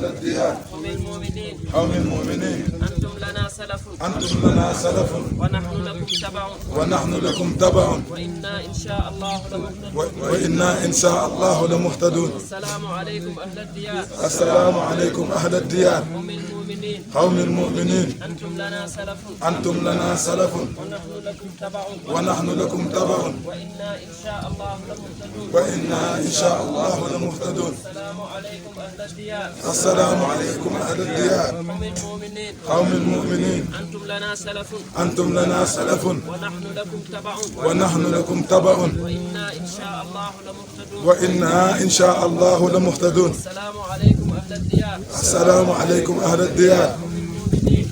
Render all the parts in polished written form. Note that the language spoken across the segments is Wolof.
أهل الديار قوم المؤمنين قوم المؤمنين أنتم لنا سلف أنتم لنا سلف ونحن لكم تبع ونحن لكم تبع وإنا إن شاء الله لمهتدون. وإنا إن شاء الله لمهتدون. السلام عليكم أهل الديار. السلام عليكم أهل الديار قوم المؤمنين قوم المؤمنين أنتم لنا سلف أنتم لنا سلف ونحن لكم تبع ونحن لكم تبع وإنا إن شاء الله لمهتدون. وإنا إن شاء الله لمهتدون. السلام عليكم أهل الديار. السلام عليكم أهل الديار قوم المؤمنين قوم المؤمنين أنتم لنا سلف أنتم لنا سلف ونحن لكم تبع ونحن لكم تبع وإنا إن شاء الله لمهتدون. وإنا إن شاء الله لمهتدون. السلام عليكم أهل الديار. السلام عليكم أهل الديار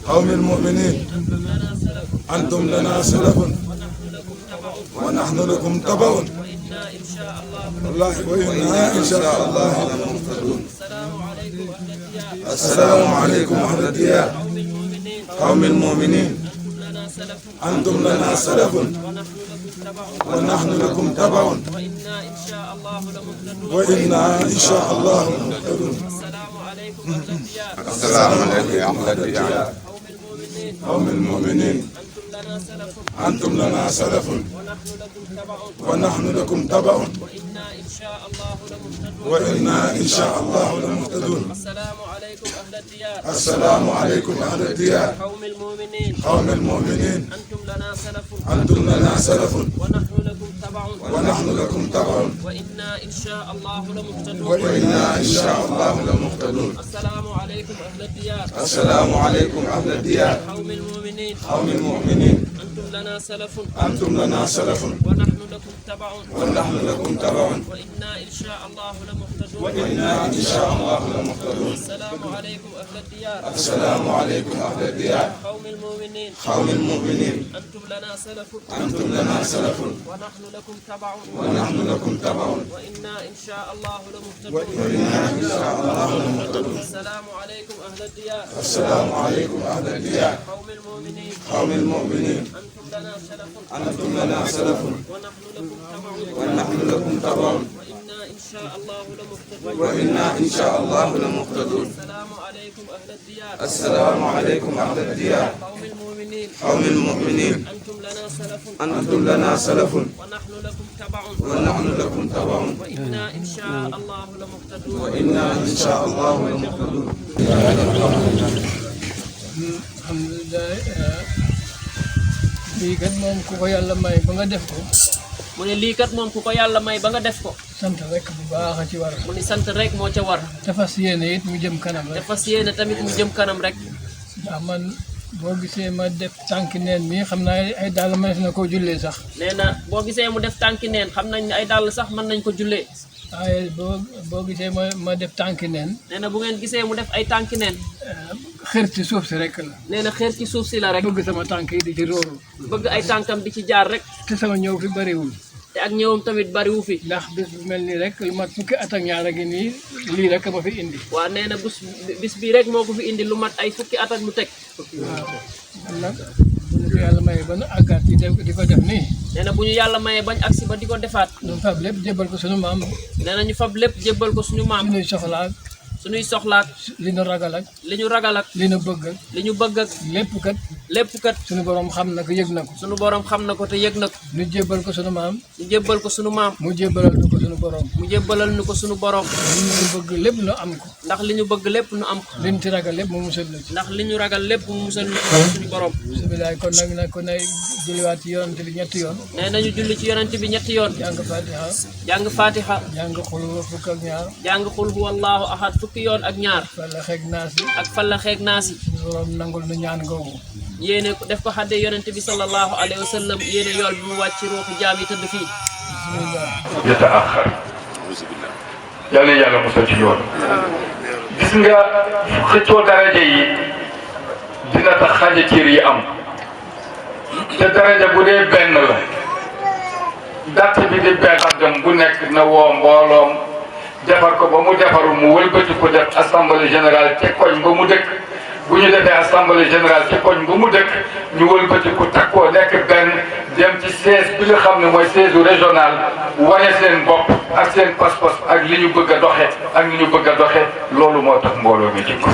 قوم المؤمنين أنتم لنا سلف أنتم لنا سلف ونحن لكم تبع ونحن لكم تبع وإنا إن شاء الله والله وإنا إن شاء الله لمهتدون. السلام عليكم أهل الديار. السلام عليكم أهل الديار قوم المؤمنين قوم المؤمنين أنتم لنا سلف أنتم لنا سلف ونحن لكم تبع ونحن لكم تبع وإنا إن شاء الله لمهتدون. وإنا إن شاء الله لمهتدون. السلام عليكم أهل الديار. السلام عليكم أهل الديار. قوم المؤمنين قوم المؤمنين أنتم لنا سلف أنتم لنا سلف ونحن لكم تبع ونحن لكم تبع وإنا إن شاء الله لمهتدون. وإنا إن شاء الله لمهتدون. السلام عليكم أهل الديار. السلام عليكم أهل الديار قوم المؤمنين قوم المؤمنين أنتم لنا سلف أنتم لنا سلف ونحن لكم تبع ونحن لكم تبع وإنا إن شاء الله لمهتدون. وإنا إن شاء الله لمهتدون. السلام عليكم أهل الديار. السلام عليكم أهل الديار قوم المؤمنين قوم المؤمنين أنتم لنا سلف أنتم لنا سلف ونحن لكم تبع ونحن لكم تبع وإنا إن شاء الله لمهتدون. وإنا إن شاء الله لمهتدون. السلام عليكم أهل الديار. السلام عليكم أهل الديار قوم المؤمنين قوم المؤمنين أنتم لنا سلف أنتم لنا سلف ونحن لكم تبع ونحن لكم تبع وإنا إن شاء الله لمهتدون. وإنا إن شاء الله لمهتدون. السلام عليكم أهل الديار. السلام عليكم أهل الديار قوم المؤمنين قوم المؤمنين أنتم لنا سلف أنتم لنا سلف ونحن لكم تبع ونحن لكم تبع وإنا إن شاء الله لمهتدون. وإنا إن شاء الله لمهتدون. السلام عليكم أهل الديار. السلام عليكم أهل الديار قوم المؤمنين قوم المؤمنين أنتم لنا سلف أنتم لنا سلف ونحن لكم تبع ونحن لكم تبع وإنا إن شاء الله لمهتدون. وإنا إن شاء الله لمهتدون. alhamdulilah lii kat moom ku ko yàlla may ba nga def ko mu ne lii kat moom ku ko yàlla may ba nga def ko sant rek bu baax a ci war mu ne sant rek moo ca war. te fas yéene it mu jëm kanam te rek fas yéene tamit mu jëm kanam rek. ndax man boo gisee ma def tànki neen mi xam naa ay dàll mënees na koo jullee sax nee na boo gisee mu def tànki neen xam nañ ne ay dàll sax mën nañ ko jullee. waaye boo gisee ma def tànki neen nee na bu ngeen gisee mu def ay tànki neen xër ci suuf si rek la nee na xeer ci suuf si la rek bëgg sama tànk yi di ci róoru bëgg ay tànkam di ci jaar rek te sama ñëw fi bariwul te ak ñëwam tamit bariwu fi. ndax bis bu mel nii rek lu mat fukki at ak ñaar a ngi nii lii rek ma fi indi waa nee na bis bii rek moo ko fi indi lu mat ay fukki at ak lu teg. waaw man nag bu ñu ko yàlla mayee ba nu àggaat di ko def nii nee na bu ñu yàlla mayee bañ agsi ba di ko defaat. ñu fab lépp jébbal ko sunu maam nee na ñu fab lépp jébbal ko suñu maam. suñuy soxlaak suñuy soxlaak li nu ragal ak li ñu ragal ak li nu bëgg ak li ñu bëgg ak lépp kat lépp kat sunu borom xam na ko yëg na ko suñu borom xam na ko te yëg na ko. ñu jébbal ko sunu maam ñu jébbal ko suñu maam. mu jébbalal nu ko sunu borom mu jébbalal ñu ko suñu borom. li ñu bëgg lépp nu am ko ndax li ñu bëgg lépp ñu am ko. li ñu ci ragal lépp mu musal na ci ndax li ñu ragal lépp mu musal ñu ko suñu borom. bisimilah kon nag julliwaat ci yonante bi ñetti yoon nee nañu julli ci yonent bi ñetti yoon. jàng fatiha jàng fatiha. jàng xul fukk ak ñaar jàng xul huwallahu ahad fukki yoon ak ñaar. fala xeeg naas yi ak fallaxeeg naas yi. sunu borom nangul nu ñaan googu yéene ko def ko xadde yonent bi sallallahu alayhi wa sallam yéene yool bi mu wàcc ci ruuxi jaam yi tëdd fii. bisimilah yataaxar yàlla yàlla mosal ci yoon gis nga xëccoo daraja yi dina tax xaaja cër yi am te daraja bu dee benn la dàtt bi di benn àggam bu nekk na woo mbooloom defar ko ba mu defaru mu wëlbati ko def assemblée générale te koñ ba mu dëkk bu ñu defee assemblée générale ci koñ bu mu dëkk ñu wëlbati ku takkoo nekk benn dem ci siège bi nga xam ne mooy siège régional wane seen bopp ak seen pas-pas ak li ñu bëgg a doxe ak li ñu bëgg a doxe loolu moo tax mbooloo mi jikko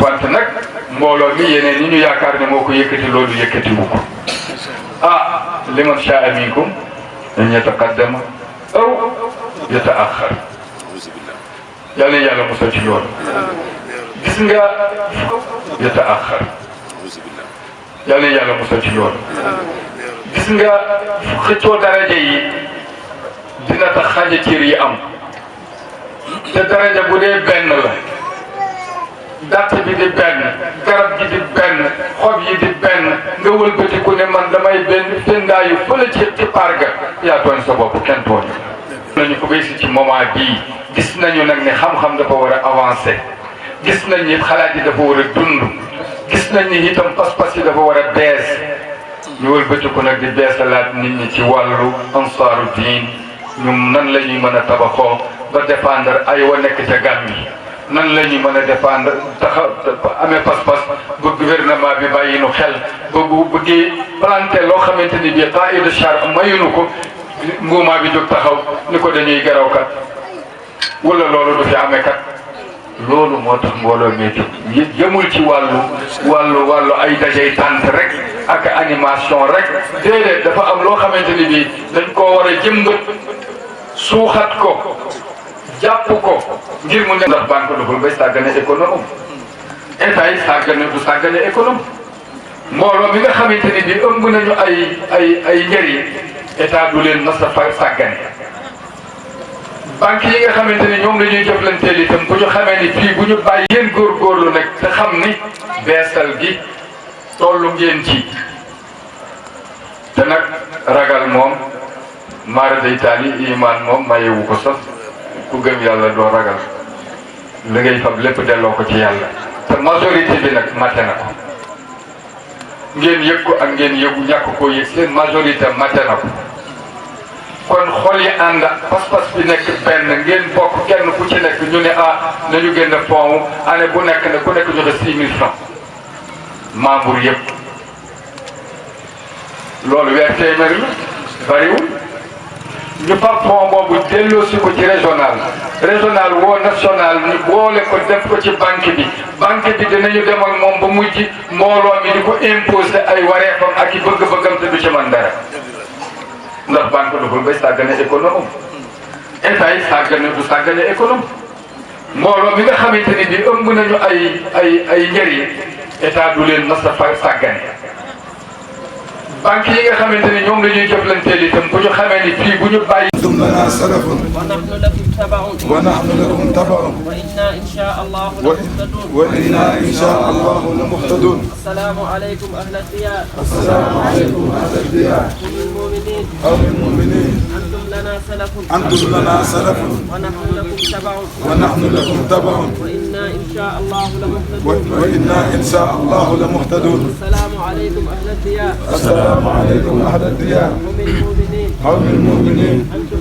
wante nag mbooloo mi yeneen ñi ñu yaakaar ne moo ko yëkkati loolu yëkkati wu ko ah liman shaa minkum an yataqaddama aw yata'akhkhar yal na yàlla mosal ci yoon gis nga yata'akhkhar yal na yàlla mosal ci yoon gis nga xëccoo daraja yi dina tax xaaja cër yi am te daraja bu dee benn la dàtt bi di benn garab gi di benn xob yi di benn nga wëlbatiku ne man damay benn tëndaayu fële ci parga yaa tooñ sa bopp kenn tooñu nañu ko béysi ci moment bii gis nañu nag ne xam-xam dafa war a avancé gis nañ ni xalaat yi dafa war a dund gis nañ ni itam pas-pas yi dafa war a bees ñu wëlbatiku nag di beesalaat nit ñi ci wàllu ansaaru diin ñun nan la ñuy mën a tabaxoo ba défendre ay wa nekk ca gàmm yi nan la ñuy mën a défendre amee pas-pas ba gouvernement bi bàyyi nu xel ba bu bëggee planté loo xamante ni bii qaida char mayunu ko mouvement bi jóg taxaw ni ko dañuy garaw kat wala loolu du fi amee kat loolu moo tax mbooloo mi jóg jëmul ci wàllu ay dajay tànt rek ak animation rek déedéet dafa am loo xamante ni bii dañ koo war a jëmbat suuxat ko jàpp ko ngir mu ne ndax banque duful bay sàggane économie état yi sàggane du sàggane économie mbooloo mi nga xamante ni bi ëmb nañu ay njëriñ état du leen mas a sàggane banque yi nga xamante ni ñoom la ñuy jëflanteel itam bu ñu xamee ni fii bu ñu bàyyi yéen góorgóorlu nag te xam ni beesal gi tollu ngeen ci te nag ragal moom maara day taali iman moom mayewu ko sax ku gëm yàlla doo ragal li ngay fab lépp delloo ko ci yàlla te majorité bi nag mate na ko ngeen yëg ko ak ngeen yëgu ñàkk koo yëg seen majorité mate na ko kon xol yi ànd pas-pas bi nekk benn ngeen bokk kenn ku ci nekk ñu ne nañu génn fond année bu nekk ne ku nekk joxe 6000 francs membre yëpp loolu weer téeméer la bariwul ñu fab fond boobu delloosi ko ci régional woo national ñu boole ko def ko ci banque bi dinañu dem ak moom ba mujj mbooloo mi di ko imposer ay wareefam ak i bëgg-bëggam te du ci man dara ndax banque duful bay sàggane économie état yi sàggane du sàggane économie mbooloo mi nga xamante ni bi ëmb nañu ay njëriñ état du leen mas a sàggane banque yi nga xamante ni ñoom la ñuy jëflanteel itam bu ñu xamee ni fii bu ñu bàyyi. antum lana salafun wa nahnu lakum tabaun wa nahnu lakum tabaun wa inna insha Allah la muhtadun wa inna insha Allah la muhtadun. Assalamu alaykum ahla diyar. Assalamu alaykum ahla diyar. Qawmil mu'minin. Qawmil mu'minin. Antum lana salafun. Antum lana salafun. wa nahnu lakum tabaun wa nahnu lakum tabaun. wa inna insha Allah la muhtadun. wa inna insha Allah la muhtadun. Assalamu alaykum ahla diyar. السلام عليكم أهل الديار قوم المؤمنين قوم المؤمنين أنتم